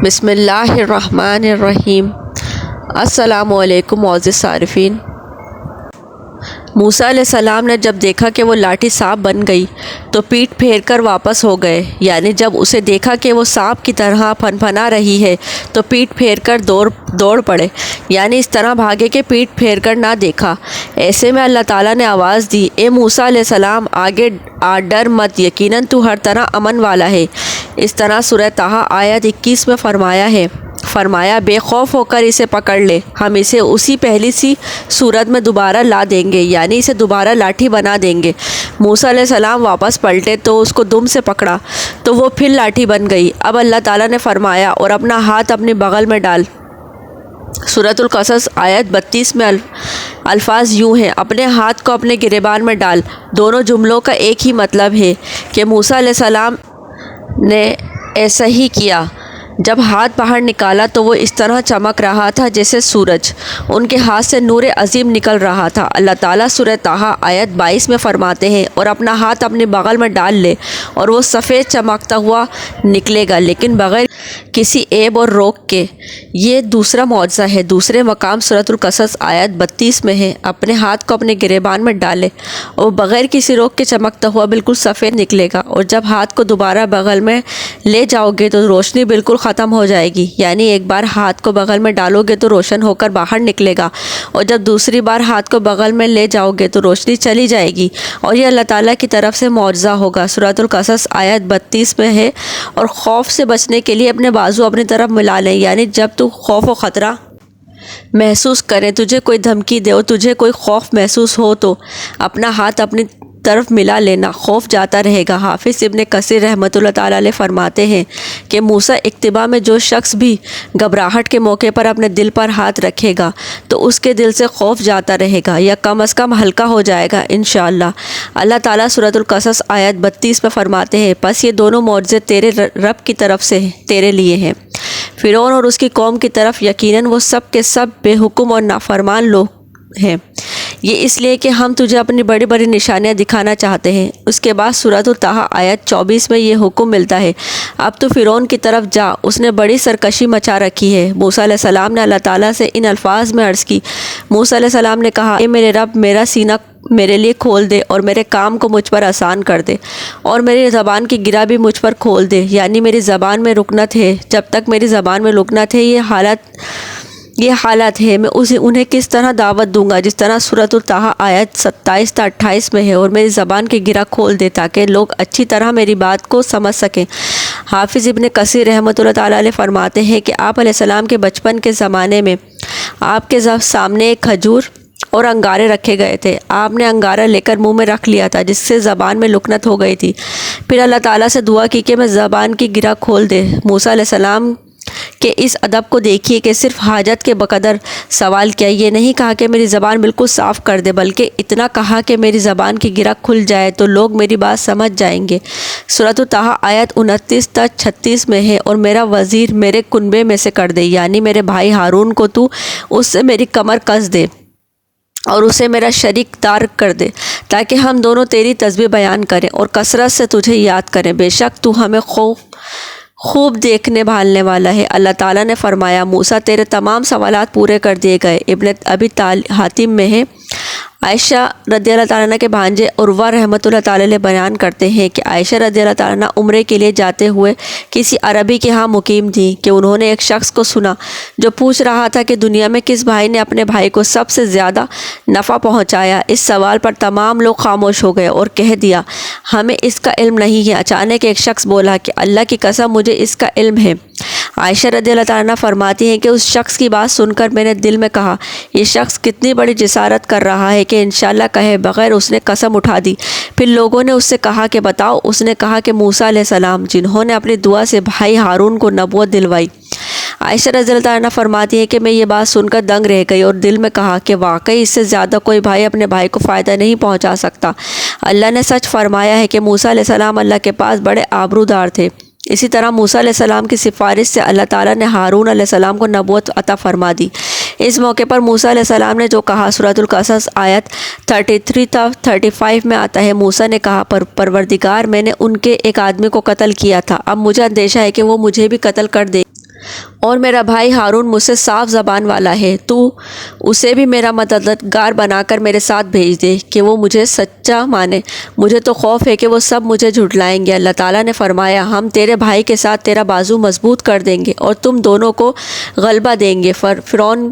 بسم اللہ الرحمن الرحیم۔ السلام علیکم معزز صارفین۔ موسیٰ علیہ السلام نے جب دیکھا کہ وہ لاٹھی سانپ بن گئی تو پیٹھ پھیر کر واپس ہو گئے، یعنی جب اسے دیکھا کہ وہ سانپ کی طرح پھنپھنا رہی ہے تو پیٹھ پھیر کر دوڑ پڑے، یعنی اس طرح بھاگے کہ پیٹھ پھیر کر نہ دیکھا۔ ایسے میں اللہ تعالیٰ نے آواز دی، اے موسیٰ علیہ السلام آگے ڈر مت، یقیناً تو ہر طرح امن والا ہے۔ اس طرح سورہ طٰہٰ آیت 21 میں فرمایا بے خوف ہو کر اسے پکڑ لے، ہم اسے اسی پہلی سی صورت میں دوبارہ لا دیں گے، یعنی اسے دوبارہ لاٹھی بنا دیں گے۔ موسیٰ علیہ السلام واپس پلٹے تو اس کو دم سے پکڑا تو وہ پھر لاٹھی بن گئی۔ اب اللہ تعالیٰ نے فرمایا اور اپنا ہاتھ اپنے بغل میں ڈال۔ سورۃ القصص آیت 32 میں الفاظ یوں ہیں، اپنے ہاتھ کو اپنے گریبان میں ڈال۔ دونوں جملوں کا ایک ہی مطلب ہے کہ موسیٰ علیہ السلام نے ایسا ہی کیا۔ جب ہاتھ باہر نکالا تو وہ اس طرح چمک رہا تھا جیسے سورج، ان کے ہاتھ سے نور عظیم نکل رہا تھا۔ اللہ تعالیٰ سورہ طٰہٰ آیت 22 میں فرماتے ہیں اور اپنا ہاتھ اپنے بغل میں ڈال لے اور وہ سفید چمکتا ہوا نکلے گا، لیکن بغیر کسی عیب اور روک کے۔ یہ دوسرا معجزہ ہے۔ دوسرے مقام سورۃ القصص آیت 32 میں ہے، اپنے ہاتھ کو اپنے گریبان میں ڈالے اور بغیر کسی روک کے چمکتا ہوا بالکل سفید نکلے گا، اور جب ہاتھ کو دوبارہ بغل میں لے جاؤ گے تو روشنی بالکل ختم ہو جائے گی، یعنی ایک بار ہاتھ کو بغل میں ڈالو گے تو روشن ہو کر باہر نکلے گا، اور جب دوسری بار ہاتھ کو بغل میں لے جاؤ گے تو روشنی چلی جائے گی، اور یہ اللہ تعالیٰ کی طرف سے معجزہ ہوگا۔ سورۃ القصص آیت 32 میں ہے، اور خوف سے بچنے کے لیے اپنے بازو اپنی طرف ملا لیں، یعنی جب تو خوف و خطرہ محسوس کریں، تجھے کوئی دھمکی دے اور تجھے کوئی خوف محسوس ہو تو اپنا ہاتھ اپنی طرف ملا لینا، خوف جاتا رہے گا۔ حافظ ابن کثیر رحمۃ اللہ تعالیٰ علیہ فرماتے ہیں کہ موسیٰ اقتباء میں جو شخص بھی گھبراہٹ کے موقع پر اپنے دل پر ہاتھ رکھے گا تو اس کے دل سے خوف جاتا رہے گا، یا کم از کم ہلکا ہو جائے گا انشاءاللہ۔ اللہ تعالیٰ سورۃ القصص آیت 32 میں فرماتے ہیں، پس یہ دونوں معجزے تیرے رب کی طرف سے تیرے لیے ہیں۔ فرعون اور اس کی قوم کی طرف یقیناً وہ سب کے سب بے حکم اور نافرمان لوگ ہیں، یہ اس لیے کہ ہم تجھے اپنی بڑی بڑی نشانیاں دکھانا چاہتے ہیں۔ اس کے بعد سورۃ طٰہٰ آیت 24 میں یہ حکم ملتا ہے، اب تو فرعون کی طرف جا، اس نے بڑی سرکشی مچا رکھی ہے۔ موسیٰ علیہ السلام نے اللہ تعالیٰ سے ان الفاظ میں عرض کی، موسیٰ علیہ السلام نے کہا، اے میرے رب، میرا سینہ میرے لیے کھول دے اور میرے کام کو مجھ پر آسان کر دے، اور میری زبان کی گرہ بھی مجھ پر کھول دے، یعنی میری زبان میں رکنت ہے، جب تک میری زبان میں رکنت ہے یہ حالت ہے، میں انہیں کس طرح دعوت دوں گا، جس طرح سورۃ طٰہٰ آیت 27 تا 28 میں ہے، اور میری زبان کی گرہ کھول دے تاکہ لوگ اچھی طرح میری بات کو سمجھ سکیں۔ حافظ ابن کثیر رحمۃ اللہ تعالیٰ علیہ فرماتے ہیں کہ آپ علیہ السلام کے بچپن کے زمانے میں آپ کے سامنے ایک کھجور اور انگارے رکھے گئے تھے، آپ نے انگارہ لے کر منہ میں رکھ لیا تھا جس سے زبان میں لکنت ہو گئی تھی، پھر اللہ تعالیٰ سے دعا کی کہ میں زبان کی گرہ کھول دے۔ موسیٰ علیہ السلام کہ اس ادب کو دیکھیے کہ صرف حاجت کے بقدر سوال کیا، یہ نہیں کہا کہ میری زبان بالکل صاف کر دے، بلکہ اتنا کہا کہ میری زبان کی گرہ کھل جائے تو لوگ میری بات سمجھ جائیں گے۔ سورۃ طٰہٰ آیت 29 تا 36 میں ہے، اور میرا وزیر میرے کنبے میں سے کر دے، یعنی میرے بھائی ہارون کو تو اس سے میری کمر کس دے اور اسے میرا شریک دار کر دے، تاکہ ہم دونوں تیری تسبیح بیان کریں اور کثرت سے تجھے یاد کریں، بے شک تو ہمیں خوب دیکھنے بھالنے والا ہے۔ اللہ تعالیٰ نے فرمایا، موسیٰ تیرے تمام سوالات پورے کر دیے گئے۔ ابن ابی حاتم میں ہے، عائشہ رضی اللہ تعالیٰ عنہ کے بھانجے عروہ رحمۃ اللہ تعالیٰ علیہ بیان کرتے ہیں کہ عائشہ رضی اللہ تعالیٰ عنہ عمرے کے لیے جاتے ہوئے کسی عربی کے ہاں مقیم تھیں کہ انہوں نے ایک شخص کو سنا جو پوچھ رہا تھا کہ دنیا میں کس بھائی نے اپنے بھائی کو سب سے زیادہ نفع پہنچایا۔ اس سوال پر تمام لوگ خاموش ہو گئے اور کہہ دیا، ہمیں اس کا علم نہیں ہے۔ اچانک ایک شخص بولا کہ اللہ کی قسم مجھے اس کا علم ہے۔ عائشہ رضی اللہ تعالیٰ عنہ فرماتی ہیں کہ اس شخص کی بات سن کر میں نے دل میں کہا، یہ شخص کتنی بڑی جسارت کر رہا ہے کہ انشاءاللہ کہے بغیر اس نے قسم اٹھا دی۔ پھر لوگوں نے اس سے کہا کہ بتاؤ۔ اس نے کہا کہ موسیٰ علیہ السلام، جنہوں نے اپنی دعا سے بھائی ہارون کو نبوت دلوائی۔ عائشہ رضی اللہ تعالیٰ عنہ فرماتی ہے کہ میں یہ بات سن کر دنگ رہ گئی اور دل میں کہا کہ واقعی اس سے زیادہ کوئی بھائی اپنے بھائی کو فائدہ نہیں پہنچا سکتا۔ اللہ نے سچ فرمایا ہے کہ موسیٰ علیہ السلام اللہ کے پاس بڑے آبرودار تھے۔ اسی طرح موسیٰ علیہ السلام کی سفارش سے اللہ تعالیٰ نے ہارون علیہ السلام کو نبوت عطا فرما دی۔ اس موقع پر موسیٰ علیہ السلام نے جو کہا سورۃ القصص آیت 33 تا 35 میں آتا ہے، موسیٰ نے کہا، پروردگار، میں نے ان کے ایک آدمی کو قتل کیا تھا، اب مجھے اندیشہ ہے کہ وہ مجھے بھی قتل کر دے اور میرا بھائی ہارون مجھ سے صاف زبان والا ہے، تو اسے بھی میرا مددگار بنا کر میرے ساتھ بھیج دے کہ وہ مجھے سچا مانے۔ مجھے تو خوف ہے کہ وہ سب مجھے جھٹلائیں گے۔ اللہ تعالیٰ نے فرمایا، ہم تیرے بھائی کے ساتھ تیرا بازو مضبوط کر دیں گے اور تم دونوں کو غلبہ دیں گے، فرعون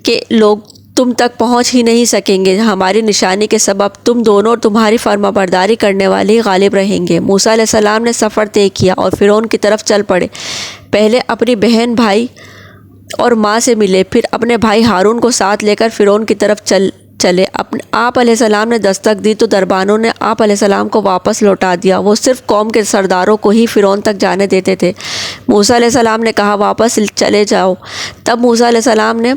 کے لوگ تم تک پہنچ ہی نہیں سکیں گے۔ ہماری نشانی کے سبب تم دونوں اور تمہاری فرما برداری کرنے والے غالب رہیں گے۔ موسیٰ علیہ السلام نے سفر طے کیا اور فرعون کی طرف چل پڑے۔ پہلے اپنی بہن، بھائی اور ماں سے ملے، پھر اپنے بھائی ہارون کو ساتھ لے کر فرعون کی طرف چلے۔ آپ علیہ السلام نے دستک دی تو دربانوں نے آپ علیہ السلام کو واپس لوٹا دیا۔ وہ صرف قوم کے سرداروں کو ہی فرعون تک جانے دیتے تھے۔ موسیٰ علیہ السلام نے کہا، واپس چلے جاؤ۔ تب موسیٰ علیہ السلام نے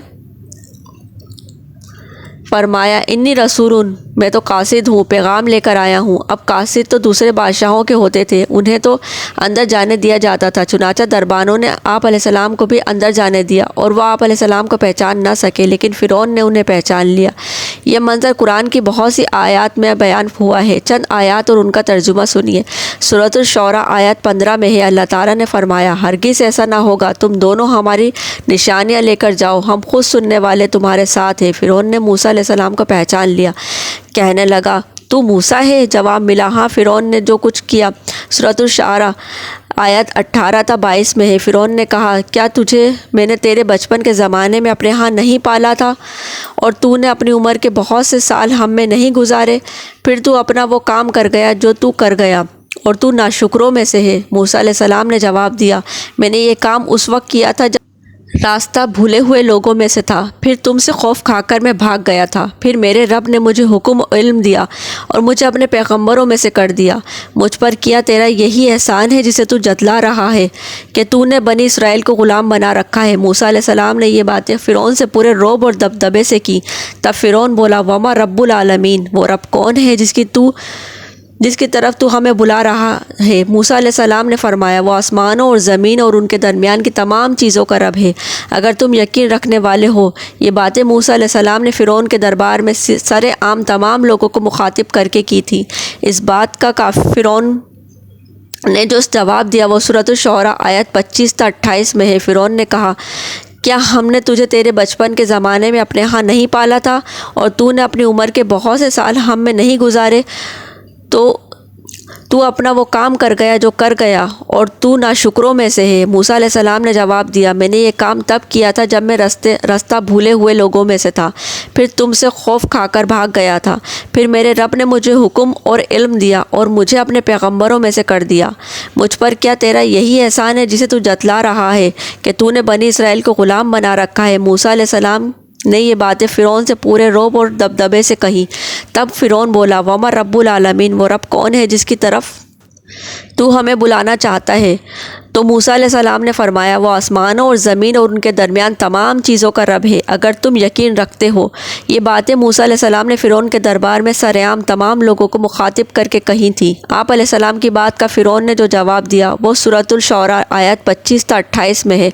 فرمایا، انی رسول، میں تو قاصد ہوں، پیغام لے کر آیا ہوں۔ اب قاصد تو دوسرے بادشاہوں کے ہوتے تھے، انہیں تو اندر جانے دیا جاتا تھا، چنانچہ دربانوں نے آپ علیہ السلام کو بھی اندر جانے دیا اور وہ آپ علیہ السلام کو پہچان نہ سکے، لیکن فرعون نے انہیں پہچان لیا۔ یہ منظر قرآن کی بہت سی آیات میں بیان ہوا ہے۔ چند آیات اور ان کا ترجمہ سنیے۔ سورۃ الشعراء آیت 15 میں ہے، اللہ تعالیٰ نے فرمایا، ہرگز ایسا نہ ہوگا، تم دونوں ہماری نشانیاں لے کر جاؤ، ہم خود سننے والے تمہارے ساتھ ہیں۔ فرعون نے موسیٰ علیہ السلام کو پہچان لیا، کہنے لگا، تو موسیٰ ہے؟ جواب ملا، ہاں۔ فرعون نے جو کچھ کیا۔ سورۃ الشعراء آیت 18 تا 22 میں ہے، فرعون نے کہا، کیا تجھے میں نے تیرے بچپن کے زمانے میں اپنے ہاں نہیں پالا تھا اور تو نے اپنی عمر کے بہت سے سال ہم میں نہیں گزارے؟ پھر تو اپنا وہ کام کر گیا جو تو کر گیا اور تو ناشکروں میں سے ہے۔ موسیٰ علیہ السلام نے جواب دیا، میں نے یہ کام اس وقت کیا تھا جب راستہ بھولے ہوئے لوگوں میں سے تھا، پھر تم سے خوف کھا کر میں بھاگ گیا تھا، پھر میرے رب نے مجھے حکم و علم دیا اور مجھے اپنے پیغمبروں میں سے کر دیا۔ مجھ پر کیا تیرا یہی احسان ہے جسے تو جتلا رہا ہے کہ تو نے بنی اسرائیل کو غلام بنا رکھا ہے؟ موسیٰ علیہ السلام نے یہ باتیں فرعون سے پورے رعب اور دبدبے سے کی۔ تب فرعون بولا، وما رب العالمین، وہ رب کون ہے جس کی طرف تو ہمیں بلا رہا ہے؟ موسیٰ علیہ السلام نے فرمایا، وہ آسمانوں اور زمین اور ان کے درمیان کی تمام چیزوں کا رب ہے، اگر تم یقین رکھنے والے ہو۔ یہ باتیں موسیٰ علیہ السلام نے فرعون کے دربار میں سر عام تمام لوگوں کو مخاطب کر کے کی تھی۔ اس بات کا فرعون نے جو جواب دیا وہ سورۃ الشعراء آیت 25 تا 28 میں ہے۔ فرعون نے کہا، کیا ہم نے تجھے تیرے بچپن کے زمانے میں اپنے ہاں نہیں پالا تھا اور تو نے اپنی عمر کے بہت سے سال ہم میں نہیں گزارے؟ تو اپنا وہ کام کر گیا جو کر گیا اور تو ناشکروں میں سے ہے۔ موسیٰ علیہ السلام نے جواب دیا، میں نے یہ کام تب کیا تھا جب میں راستہ بھولے ہوئے لوگوں میں سے تھا، پھر تم سے خوف کھا کر بھاگ گیا تھا، پھر میرے رب نے مجھے حکم اور علم دیا اور مجھے اپنے پیغمبروں میں سے کر دیا۔ مجھ پر کیا تیرا یہی احسان ہے جسے تو جتلا رہا ہے کہ تو نے بنی اسرائیل کو غلام بنا رکھا ہے؟ موسیٰ علیہ السلام نے یہ باتیں فرعون سے پورے رعب اور دبدبے سے کہیں۔ تب فرعون بولا، وما رب العالمین، وہ رب کون ہے جس کی طرف تو ہمیں بلانا چاہتا ہے؟ تو موسیٰ علیہ السلام نے فرمایا، وہ آسمانوں اور زمین اور ان کے درمیان تمام چیزوں کا رب ہے، اگر تم یقین رکھتے ہو۔ یہ باتیں موسیٰ علیہ السلام نے فرعون کے دربار میں سرعام تمام لوگوں کو مخاطب کر کے کہی تھیں۔ آپ علیہ السلام کی بات کا فرعون نے جو جواب دیا وہ سورۃ الشعراء آیت 25 تا 28 میں ہے۔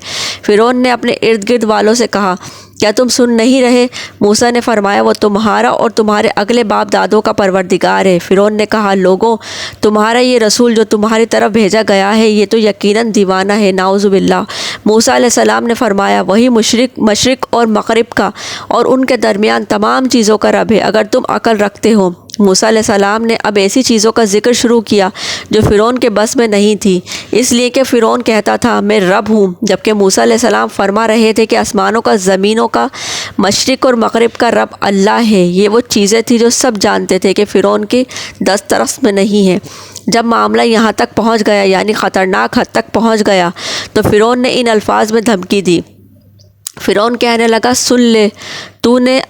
فرعون نے اپنے ارد گرد والوں سے کہا، کیا تم سن نہیں رہے؟ موسیٰ نے فرمایا، وہ تمہارا اور تمہارے اگلے باپ دادوں کا پروردگار ہے۔ فرعون نے کہا، لوگوں، تمہارا یہ رسول جو تمہاری طرف بھیجا گیا ہے یہ تو یقیناً دیوانہ ہے، نعوذ باللہ۔ موسیٰ علیہ السلام نے فرمایا، وہی مشرق اور مغرب کا اور ان کے درمیان تمام چیزوں کا رب ہے، اگر تم عقل رکھتے ہو۔ موسیٰ علیہ السلام نے اب ایسی چیزوں کا ذکر شروع کیا جو فرعون کے بس میں نہیں تھی، اس لیے کہ فرعون کہتا تھا، میں رب ہوں، جبکہ موسیٰ علیہ السلام فرما رہے تھے کہ آسمانوں کا، زمینوں کا، مشرق اور مغرب کا رب اللہ ہے۔ یہ وہ چیزیں تھیں جو سب جانتے تھے کہ فرعون کی دسترس میں نہیں ہے۔ جب معاملہ یہاں تک پہنچ گیا، یعنی خطرناک حد تک پہنچ گیا، تو فرعون نے ان الفاظ میں دھمکی دی۔ فرعون کہنے لگا، سن لے، تو نے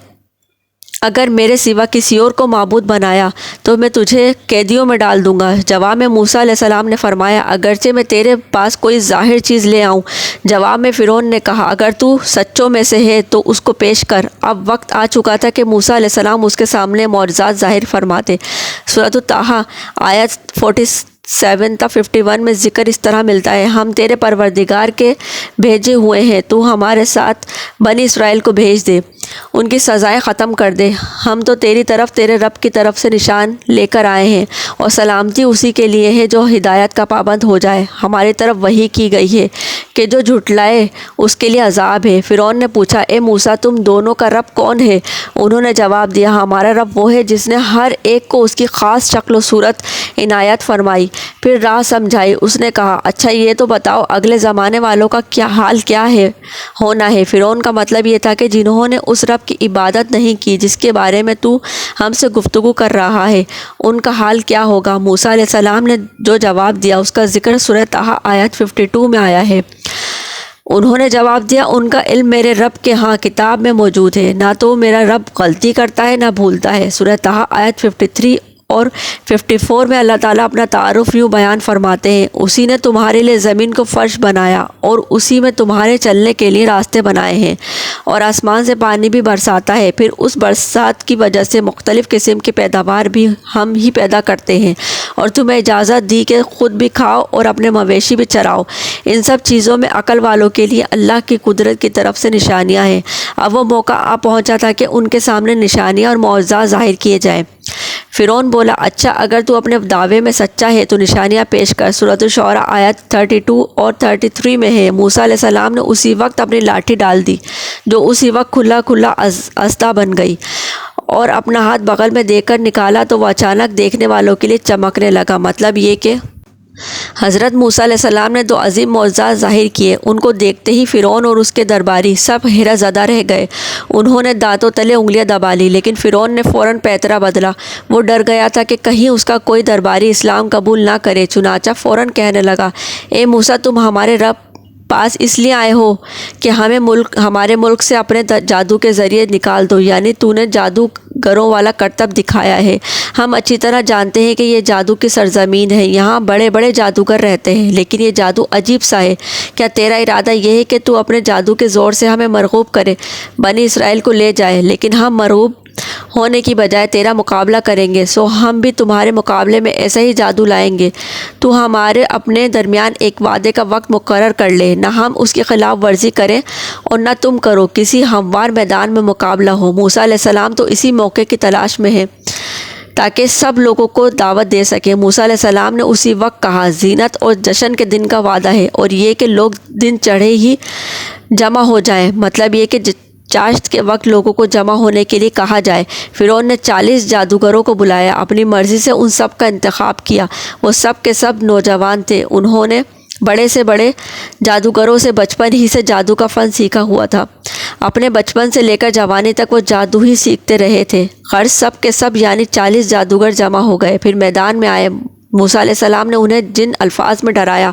اگر میرے سوا کسی اور کو معبود بنایا تو میں تجھے قیدیوں میں ڈال دوں گا۔ جواب میں موسیٰ علیہ السلام نے فرمایا، اگرچہ میں تیرے پاس کوئی ظاہر چیز لے آؤں۔ جواب میں فرعون نے کہا، اگر تو سچوں میں سے ہے تو اس کو پیش کر۔ اب وقت آ چکا تھا کہ موسیٰ علیہ السلام اس کے سامنے معجزات ظاہر فرماتے۔ سورۃ طٰہٰ آیت 47 تا 51 میں ذکر اس طرح ملتا ہے، ہم تیرے پروردگار کے بھیجے ہوئے ہیں، تو ہمارے ساتھ بنی اسرائیل کو بھیج دے۔ ان کی سزائیں ختم کر دے۔ ہم تو تیری طرف تیرے رب کی طرف سے نشان لے کر آئے ہیں، اور سلامتی اسی کے لیے ہے جو ہدایت کا پابند ہو جائے۔ ہماری طرف وحی کی گئی ہے کہ جو جھٹلائے اس کے لیے عذاب ہے۔ فرعون نے پوچھا، اے موسیٰ، تم دونوں کا رب کون ہے؟ انہوں نے جواب دیا، ہمارا رب وہ ہے جس نے ہر ایک کو اس کی خاص شکل و صورت عنایت فرمائی، پھر راہ سمجھائی۔ اس نے کہا، اچھا یہ تو بتاؤ اگلے زمانے والوں کا کیا حال ہونا ہے؟ فرعون کا مطلب یہ تھا کہ جنہوں نے اس رب کی عبادت نہیں کی جس کے بارے میں تو ہم سے گفتگو کر رہا ہے، ان کا حال کیا ہوگا؟ موسیٰ علیہ السلام نے جو جواب دیا اس کا ذکر سورہ طٰہٰ آیت 52 میں آیا ہے۔ انہوں نے جواب دیا، ان کا علم میرے رب کے ہاں کتاب میں موجود ہے، نہ تو میرا رب غلطی کرتا ہے نہ بھولتا ہے۔ سورہ طٰہٰ آیت 53 اور 54 میں اللہ تعالیٰ اپنا تعارف یوں بیان فرماتے ہیں، اسی نے تمہارے لیے زمین کو فرش بنایا اور اسی میں تمہارے چلنے کے لیے راستے بنائے ہیں، اور آسمان سے پانی بھی برساتا ہے، پھر اس برسات کی وجہ سے مختلف قسم کی پیداوار بھی ہم ہی پیدا کرتے ہیں، اور تمہیں اجازت دی کہ خود بھی کھاؤ اور اپنے مویشی بھی چراؤ۔ ان سب چیزوں میں عقل والوں کے لیے اللہ کی قدرت کی طرف سے نشانیاں ہیں۔ اب وہ موقع آ پہنچا تھا کہ ان کے سامنے نشانیاں اور معجزات ظاہر کیے جائیں۔ فرعون بولا، اچھا اگر تو اپنے دعوے میں سچا ہے تو نشانیاں پیش کر۔ سورۃ الشعراء آیت 32 اور 33 میں ہے، موسیٰ علیہ السلام نے اسی وقت اپنی لاٹھی ڈال دی جو اسی وقت کھلا اسدہ بن گئی، اور اپنا ہاتھ بغل میں دے کر نکالا تو وہ اچانک دیکھنے والوں کے لیے چمکنے لگا۔ مطلب یہ کہ حضرت موسیٰ علیہ السلام نے دو عظیم معجزات ظاہر کیے۔ ان کو دیکھتے ہی فرعون اور اس کے درباری سب حیرت زدہ رہ گئے۔ انہوں نے دانتوں تلے انگلیاں دبا لی، لیکن فرعون نے فوراً پیترا بدلا۔ وہ ڈر گیا تھا کہ کہیں اس کا کوئی درباری اسلام قبول نہ کرے، چنانچہ فوراً کہنے لگا، اے موسیٰ، تم ہمارے رب پاس اس لیے آئے ہو کہ ہمارے ملک سے اپنے جادو کے ذریعے نکال دو، یعنی تو نے جادوگروں والا کرتب دکھایا ہے۔ ہم اچھی طرح جانتے ہیں کہ یہ جادو کی سرزمین ہے، یہاں بڑے بڑے جادوگر رہتے ہیں، لیکن یہ جادو عجیب سا ہے۔ کیا تیرا ارادہ یہ ہے کہ تو اپنے جادو کے زور سے ہمیں مرغوب کرے، بنی اسرائیل کو لے جائے؟ لیکن ہم مرغوب ہونے کی بجائے تیرا مقابلہ کریں گے، سو ہم بھی تمہارے مقابلے میں ایسا ہی جادو لائیں گے۔ تو ہمارے اپنے درمیان ایک وعدے کا وقت مقرر کر لے، نہ ہم اس کی خلاف ورزی کریں اور نہ تم کرو، کسی ہموار میدان میں مقابلہ ہو۔ موسیٰ علیہ السلام تو اسی موقع کی تلاش میں ہیں تاکہ سب لوگوں کو دعوت دے سکیں۔ موسیٰ علیہ السلام نے اسی وقت کہا، زینت اور جشن کے دن کا وعدہ ہے، اور یہ کہ لوگ دن چڑھے ہی جمع ہو جائیں، مطلب یہ کہ چاشت کے وقت لوگوں کو جمع ہونے کے لیے کہا جائے۔ فرعون نے 40 جادوگروں کو بلایا، اپنی مرضی سے ان سب کا انتخاب کیا۔ وہ سب کے سب نوجوان تھے، انہوں نے بڑے سے بڑے جادوگروں سے بچپن ہی سے جادو کا فن سیکھا ہوا تھا۔ اپنے بچپن سے لے کر جوانی تک وہ جادو ہی سیکھتے رہے تھے۔ غرض سب کے سب یعنی 40 جادوگر جمع ہو گئے، پھر میدان میں آئے۔ موسیٰ علیہ السلام نے انہیں جن الفاظ میں ڈرایا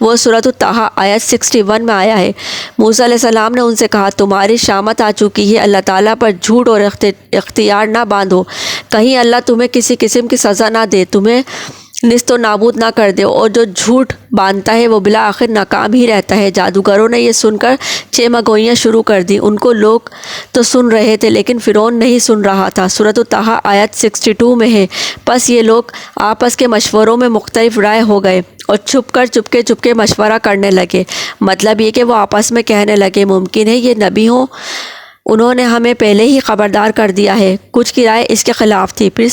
وہ سورۃ طٰہٰ آیت 61 میں آیا ہے۔ موسیٰ علیہ السلام نے ان سے کہا، تمہاری شامت آ چکی ہے، اللہ تعالیٰ پر جھوٹ اور اختیار نہ باندھو، کہیں اللہ تمہیں کسی قسم کی سزا نہ دے، تمہیں نیست و نابود نہ کر دے، اور جو جھوٹ باندھتا ہے وہ بالآخر ناکام ہی رہتا ہے۔ جادوگروں نے یہ سن کر چیمگوئیاں شروع کر دی۔ ان کو لوگ تو سن رہے تھے لیکن فرعون نہیں سن رہا تھا۔ سورۃ طٰہٰ آیت 62 میں ہے، پس یہ لوگ آپس کے مشوروں میں مختلف رائے ہو گئے اور چپکے مشورہ کرنے لگے۔ مطلب یہ کہ وہ آپس میں کہنے لگے، ممکن ہے یہ نبی ہوں، انہوں نے ہمیں پہلے ہی خبردار کر دیا ہے۔ کچھ کی رائے اس کے خلاف تھی۔ پھر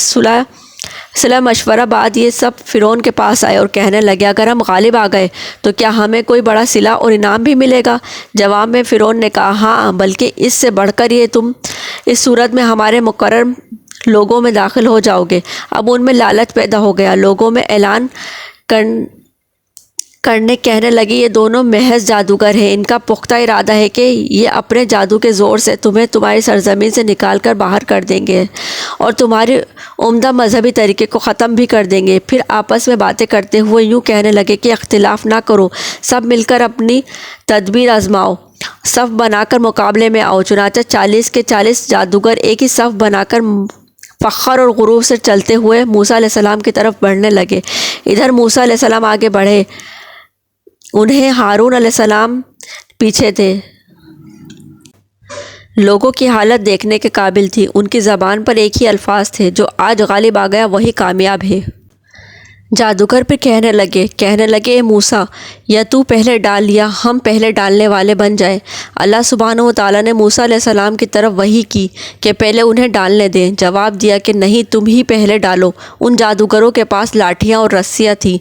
صلح مشورہ بعد یہ سب فرعون کے پاس آئے اور کہنے لگے، اگر ہم غالب آ گئے تو کیا ہمیں کوئی بڑا صلہ اور انعام بھی ملے گا؟ جواب میں فرعون نے کہا، ہاں، بلکہ اس سے بڑھ کر یہ تم اس صورت میں ہمارے مقرر لوگوں میں داخل ہو جاؤ گے۔ اب ان میں لالچ پیدا ہو گیا، لوگوں میں اعلان کہنے لگے، یہ دونوں محض جادوگر ہیں، ان کا پختہ ارادہ ہے کہ یہ اپنے جادو کے زور سے تمہیں تمہاری سرزمین سے نکال کر باہر کر دیں گے اور تمہاری عمدہ مذہبی طریقے کو ختم بھی کر دیں گے۔ پھر آپس میں باتیں کرتے ہوئے یوں کہنے لگے کہ اختلاف نہ کرو، سب مل کر اپنی تدبیر آزماؤ، صف بنا کر مقابلے میں آؤ۔ چنانچہ 40 کے 40 جادوگر ایک ہی صف بنا کر فخر اور غرور سے چلتے ہوئے موسیٰ علیہ السلام کی طرف بڑھنے لگے۔ ادھر موسیٰ علیہ السلام آگے بڑھے، انہیں ہارون علیہ السلام پیچھے تھے۔ لوگوں کی حالت دیکھنے کے قابل تھی، ان کی زبان پر ایک ہی الفاظ تھے، جو آج غالب آ گیا وہی کامیاب ہے۔ جادوگر پھر کہنے لگے اے موسیٰ، یا تو پہلے ڈال یا ہم پہلے ڈالنے والے بن جائیں۔ اللہ سبحانہ و تعالیٰ نے موسیٰ علیہ السلام کی طرف وحی کی کہ پہلے انہیں ڈالنے دیں۔ جواب دیا کہ نہیں، تم ہی پہلے ڈالو۔ ان جادوگروں کے پاس لاٹھیاں اور رسیاں تھیں،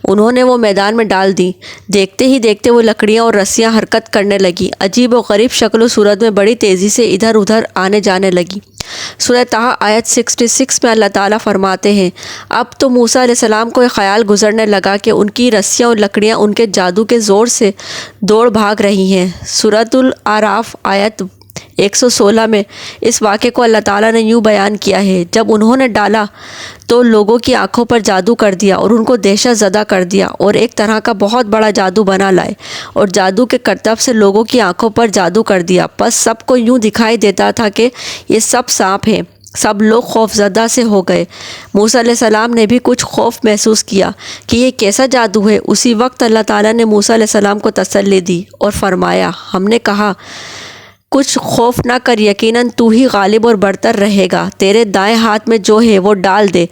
انہوں نے وہ میدان میں ڈال دیں۔ دیکھتے ہی دیکھتے وہ لکڑیاں اور رسیاں حرکت کرنے لگیں، عجیب و غریب شکل و صورت میں بڑی تیزی سے ادھر ادھر آنے جانے لگیں۔ سورہ طٰہٰ آیت 66 میں اللہ تعالیٰ فرماتے ہیں، اب تو موسیٰ علیہ السلام کو ایک خیال گزرنے لگا کہ ان کی رسیاں اور لکڑیاں ان کے جادو کے زور سے دوڑ بھاگ رہی ہیں۔ سورۃ الاعراف آیت 116 میں اس واقعے کو اللہ تعالیٰ نے یوں بیان کیا ہے، جب انہوں نے ڈالا تو لوگوں کی آنکھوں پر جادو کر دیا اور ان کو دہشت زدہ کر دیا اور ایک طرح کا بہت بڑا جادو بنا لائے اور جادو کے کرتب سے لوگوں کی آنکھوں پر جادو کر دیا۔ پس سب کو یوں دکھائی دیتا تھا کہ یہ سب سانپ ہیں۔ سب لوگ خوف زدہ سے ہو گئے۔ موسیٰ علیہ السلام نے بھی کچھ خوف محسوس کیا کہ یہ کیسا جادو ہے۔ اسی وقت اللہ تعالیٰ نے موسیٰ علیہ السلام کو تسلی دی اور فرمایا، ہم نے کہا کچھ خوف نہ کر، یقیناً تو ہی غالب اور برتر رہے گا، تیرے دائیں ہاتھ میں جو ہے وہ ڈال دے۔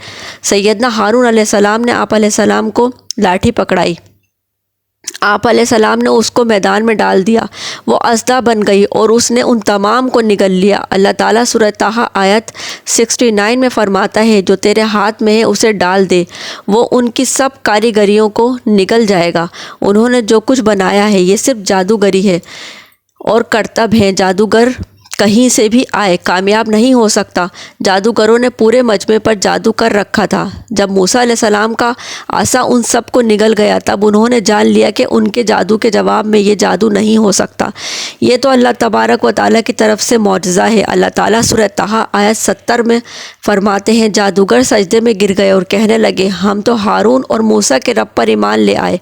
سیدنا ہارون علیہ السلام نے آپ علیہ السلام کو لاٹھی پکڑائی، آپ علیہ السلام نے اس کو میدان میں ڈال دیا، وہ اژدھا بن گئی اور اس نے ان تمام کو نگل لیا۔ اللہ تعالیٰ سورہ طٰہٰ آیت 69 میں فرماتا ہے، جو تیرے ہاتھ میں ہے اسے ڈال دے، وہ ان کی سب کاریگریوں کو نگل جائے گا۔ انہوں نے جو کچھ بنایا ہے یہ صرف جادوگری ہے اور کرتب ہیں، جادوگر کہیں سے بھی آئے کامیاب نہیں ہو سکتا۔ جادوگروں نے پورے مجمع پر جادو کر رکھا تھا۔ جب موسیٰ علیہ السلام کا عصا ان سب کو نگل گیا تب انہوں نے جان لیا کہ ان کے جادو کے جواب میں یہ جادو نہیں ہو سکتا، یہ تو اللہ تبارک و تعالیٰ کی طرف سے معجزہ ہے۔ اللہ تعالیٰ سورہ طٰہٰ آیت 70 میں فرماتے ہیں، جادوگر سجدے میں گر گئے اور کہنے لگے، ہم تو ہارون اور موسیٰ کے رب پر ایمان لے آئے۔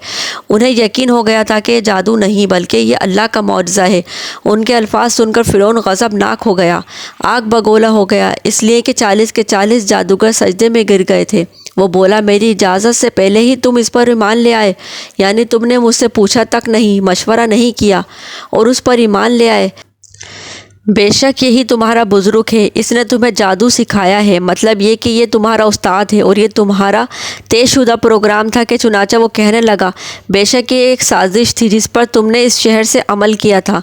انہیں یقین ہو گیا تھا کہ یہ جادو نہیں بلکہ یہ اللہ کا معجزہ ہے۔ ان کے الفاظ سن کر فرعون غضب ناک ہو گیا، آگ بگولا ہو گیا، اس لیے کہ 40 کے 40 جادوگر سجدے میں گر گئے تھے۔ وہ بولا، میری اجازت سے پہلے ہی تم اس پر ایمان لے آئے، یعنی تم نے مجھ سے پوچھا تک نہیں، مشورہ نہیں کیا اور اس پر ایمان لے آئے۔ بے شک یہی تمہارا بزرگ ہے، اس نے تمہیں جادو سکھایا ہے، مطلب یہ کہ یہ تمہارا استاد ہے اور یہ تمہارا طے شدہ پروگرام تھا کہ چنانچہ وہ کہنے لگا، بے شک یہ ایک سازش تھی جس پر تم نے اس شہر سے عمل کیا تھا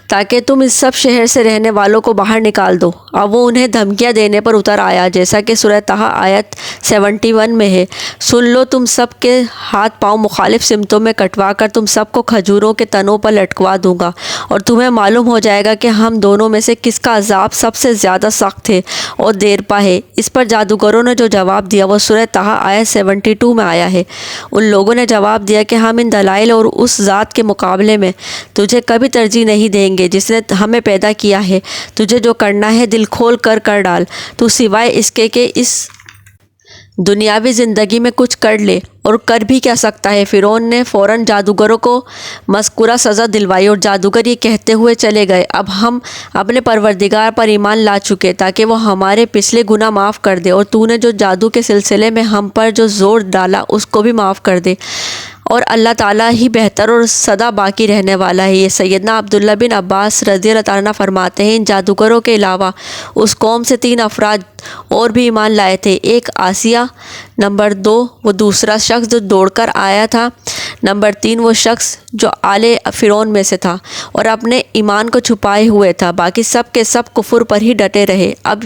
تاکہ تم اس سب شہر سے رہنے والوں کو باہر نکال دو۔ اب وہ انہیں دھمکیاں دینے پر اتر آیا، جیسا کہ سورہ طٰہٰ آیت 71 میں ہے، سن لو، تم سب کے ہاتھ پاؤں مخالف سمتوں میں کٹوا کر تم سب کو کھجوروں کے تنوں پر لٹکوا دوں گا اور تمہیں معلوم ہو جائے گا کہ ہم دونوں میں سے کس کا عذاب سب سے زیادہ سخت ہے اور دیر پا ہے۔ اس پر جادوگروں نے جو جواب دیا وہ سورہ طٰہٰ آیت 72 میں آیا ہے۔ ان لوگوں نے جواب دیا کہ ہم ان دلائل اور اس ذات کے مقابلے میں تجھے کبھی ترجیح نہیں دیں گے جس نے ہمیں پیدا کیا ہے، تجھے جو کرنا ہے دل کھول کر کر ڈال، تو سوائے اس کے کہ اس دنیاوی زندگی میں کچھ کر لے، اور کر بھی کیا سکتا ہے۔ فرعون نے فوراً جادوگروں کو مذکورہ سزا دلوائی اور جادوگر یہ کہتے ہوئے چلے گئے، اب ہم اپنے پروردگار پر ایمان لا چکے تاکہ وہ ہمارے پچھلے گناہ معاف کر دے، اور تو نے جو جادو کے سلسلے میں ہم پر جو زور ڈالا اس کو بھی معاف کر دے، اور اللہ تعالیٰ ہی بہتر اور سدا باقی رہنے والا ہے۔ یہ سیدنا عبداللہ بن عباس رضی اللہ تعالیٰ عنہ فرماتے ہیں، ان جادوگروں کے علاوہ اس قوم سے 3 افراد اور بھی ایمان لائے تھے، ایک آسیہ، نمبر 2 وہ دوسرا شخص جو دوڑ کر آیا تھا، نمبر 3 وہ شخص جو آل فرعون میں سے تھا اور اپنے ایمان کو چھپائے ہوئے تھا، باقی سب کے سب کفر پر ہی ڈٹے رہے۔ اب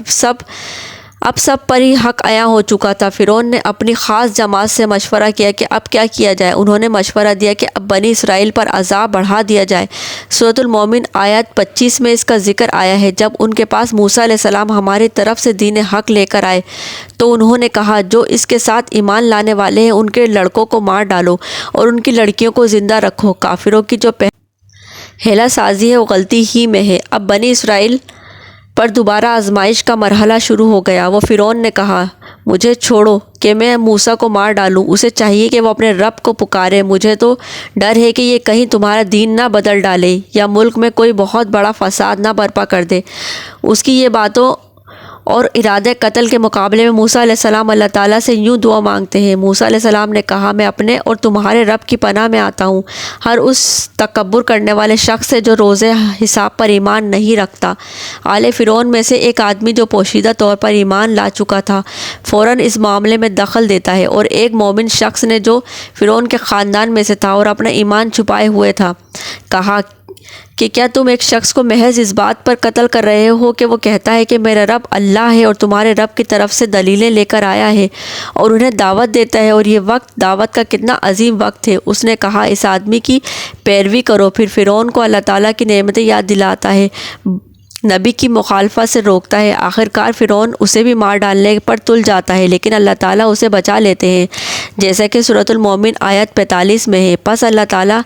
سب پر ہی حق عیاں ہو چکا تھا۔ فرعون نے اپنی خاص جماعت سے مشورہ کیا کہ اب کیا کیا جائے۔ انہوں نے مشورہ دیا کہ اب بنی اسرائیل پر عذاب بڑھا دیا جائے۔ سورۃ المومن آیت 25 میں اس کا ذکر آیا ہے، جب ان کے پاس موسیٰ علیہ السلام ہماری طرف سے دین حق لے کر آئے تو انہوں نے کہا، جو اس کے ساتھ ایمان لانے والے ہیں ان کے لڑکوں کو مار ڈالو اور ان کی لڑکیوں کو زندہ رکھو۔ کافروں کی جو ہیلا سازی ہے وہ غلطی ہی میں ہے۔ اب بنی اسرائیل پر دوبارہ آزمائش کا مرحلہ شروع ہو گیا۔ وہ فرعون نے کہا، مجھے چھوڑو کہ میں موسیٰ کو مار ڈالوں، اسے چاہیے کہ وہ اپنے رب کو پکارے، مجھے تو ڈر ہے کہ یہ کہیں تمہارا دین نہ بدل ڈالے یا ملک میں کوئی بہت بڑا فساد نہ برپا کر دے۔ اس کی یہ باتوں اور ارادہ قتل کے مقابلے میں موسیٰ علیہ السلام اللہ تعالیٰ سے یوں دعا مانگتے ہیں۔ موسیٰ علیہ السلام نے کہا، میں اپنے اور تمہارے رب کی پناہ میں آتا ہوں ہر اس تکبر کرنے والے شخص سے جو روز حساب پر ایمان نہیں رکھتا۔ آل فرعون میں سے ایک آدمی جو پوشیدہ طور پر ایمان لا چکا تھا فوراً اس معاملے میں دخل دیتا ہے، اور ایک مومن شخص نے جو فرعون کے خاندان میں سے تھا اور اپنا ایمان چھپائے ہوئے تھا کہا کہ کیا تم ایک شخص کو محض اس بات پر قتل کر رہے ہو کہ وہ کہتا ہے کہ میرا رب اللہ ہے اور تمہارے رب کی طرف سے دلیلیں لے کر آیا ہے اور انہیں دعوت دیتا ہے، اور یہ وقت دعوت کا کتنا عظیم وقت ہے۔ اس نے کہا، اس آدمی کی پیروی کرو۔ پھر فرعون کو اللہ تعالیٰ کی نعمتیں یاد دلاتا ہے، نبی کی مخالفت سے روکتا ہے۔ آخرکار فرعون اسے بھی مار ڈالنے پر تل جاتا ہے، لیکن اللہ تعالیٰ اسے بچا لیتے ہیں، جیسا کہ سورۃ المومن آیت 45 میں ہے۔ پس اللہ تعالیٰ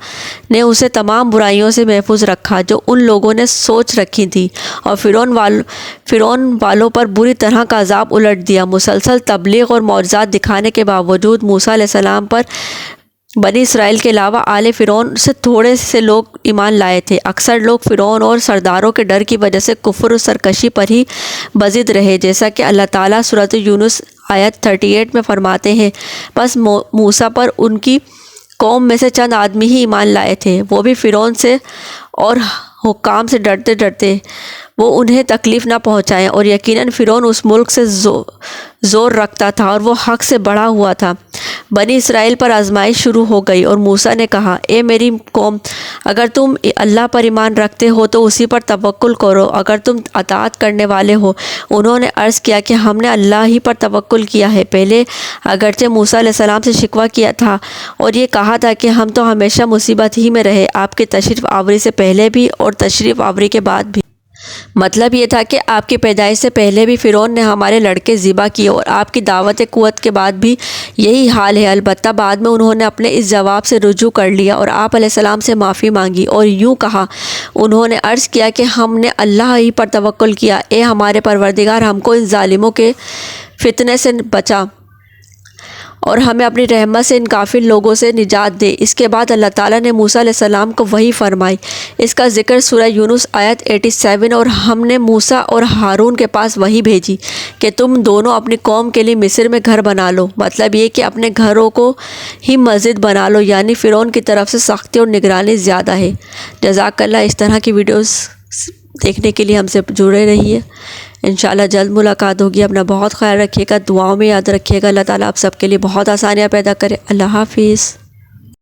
نے اسے تمام برائیوں سے محفوظ رکھا جو ان لوگوں نے سوچ رکھی تھی، اور فرعون والوں پر بری طرح کا عذاب الٹ دیا۔ مسلسل تبلیغ اور معجزات دکھانے کے باوجود موسیٰ علیہ السلام پر بنی اسرائیل کے علاوہ آل فرعون سے تھوڑے سے لوگ ایمان لائے تھے۔ اکثر لوگ فرعون اور سرداروں کے ڈر کی وجہ سے کفر و سرکشی پر ہی بضد رہے، جیسا کہ اللہ تعالیٰ سورۃ یونس آیت 38 میں فرماتے ہیں، پس موسیٰ پر ان کی قوم میں سے چند آدمی ہی ایمان لائے تھے، وہ بھی فرعون سے اور حکام سے ڈرتے ڈرتے وہ انہیں تکلیف نہ پہنچائیں، اور یقیناً فرعون اس ملک سے زور رکھتا تھا اور وہ حق سے بڑھا ہوا تھا۔ بنی اسرائیل پر آزمائش شروع ہو گئی اور موسیٰ نے کہا، اے میری قوم، اگر تم اللہ پر ایمان رکھتے ہو تو اسی پر توکل کرو، اگر تم اطاعت کرنے والے ہو۔ انہوں نے عرض کیا کہ ہم نے اللہ ہی پر توکل کیا ہے۔ پہلے اگرچہ موسیٰ علیہ السلام سے شکوہ کیا تھا اور یہ کہا تھا کہ ہم تو ہمیشہ مصیبت ہی میں رہے، آپ کی تشریف آوری سے پہلے بھی اور تشریف آوری کے بعد بھی۔ مطلب یہ تھا کہ آپ کی پیدائش سے پہلے بھی فرعون نے ہمارے لڑکے ذبح کیے، اور آپ کی دعوت قوت کے بعد بھی یہی حال ہے۔ البتہ بعد میں انہوں نے اپنے اس جواب سے رجوع کر لیا اور آپ علیہ السلام سے معافی مانگی اور یوں کہا، انہوں نے عرض کیا کہ ہم نے اللہ ہی پر توکل کیا، اے ہمارے پروردگار، ہم کو ان ظالموں کے فتنے سے بچا اور ہمیں اپنی رحمت سے ان کافر لوگوں سے نجات دے۔ اس کے بعد اللہ تعالیٰ نے موسیٰ علیہ السلام کو وحی فرمائی۔ اس کا ذکر سورہ یونس آیت 87، اور ہم نے موسیٰ اور ہارون کے پاس وحی بھیجی کہ تم دونوں اپنی قوم کے لیے مصر میں گھر بنا لو۔ مطلب یہ کہ اپنے گھروں کو ہی مسجد بنا لو، یعنی فرعون کی طرف سے سختی اور نگرانی زیادہ ہے۔ جزاک اللہ۔ اس طرح کی ویڈیوز دیکھنے کے لیے ہم سے جڑے رہیے، انشاءاللہ جلد ملاقات ہوگی۔ اپنا بہت خیال رکھیے گا، دعاؤں میں یاد رکھیے گا۔ اللہ تعالیٰ آپ سب کے لیے بہت آسانیاں پیدا کرے۔ اللہ حافظ۔